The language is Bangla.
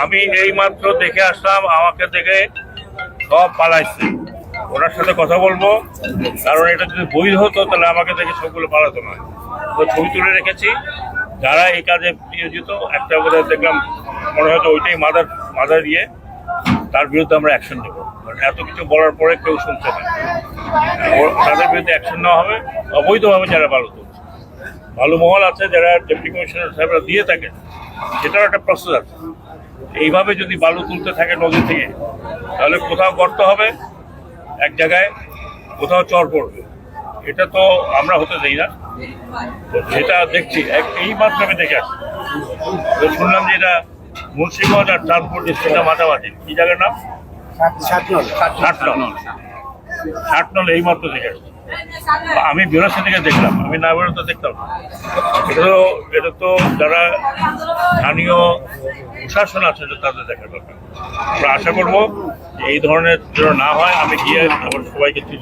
আমি এই মাত্র দেখে আসলাম, আমাকে দেখে সব পালাইছে। ওনার সাথে কথা বলবো, কারণ এটা যদি বৈধ হতো তাহলে আমাকে দেখে সবগুলো পালাতো না। তো ছবি তুলে রেখেছি, যারা এই কাজে নিয়োজিত, একটা বোধ দেখলাম মনে হয়তো ওইটাই মাদার ইয়ে, তার বিরুদ্ধে আমরা অ্যাকশন নেবো। এত কিছু বলার পরে কেউ শুনছে না, তাদের বিরুদ্ধে অ্যাকশন নেওয়া হবে। অবৈধভাবে যারা বালু তুলছে, বালু মহল আছে যারা ডেপুটি কমিশনার সাহেবরা দিয়ে থাকে, সেটারও একটা প্রসেস আছে। এইভাবে যদি বালু তুলতে থাকে নদী থেকে, তাহলে কোথাও গর্ত হবে এক জায়গায়, কোথাও চর পড়বে। এটা তো আমরা হতে দেই না। তো সেটা দেখছি, এই মাধ্যমে দেখে আসছি। শুনলাম যে এটা মুন্সিগঞ্জ আর চাঁদপুর ডিস্ট্রিক্টটা মাঝামাঝি, কি জায়গার নাম? ষাটনল। এই মাত্র দেখে আসছি। আমি বিরাশি থেকে দেখলাম, আমি না বেরোতে দেখতাম। এটা তো যারা স্থানীয় প্রশাসন আছে তাদের দেখার ব্যাপার। আমরা আশা করবো যে এই ধরনের যেন না হয়। আমি গিয়ে আবার সবাইকে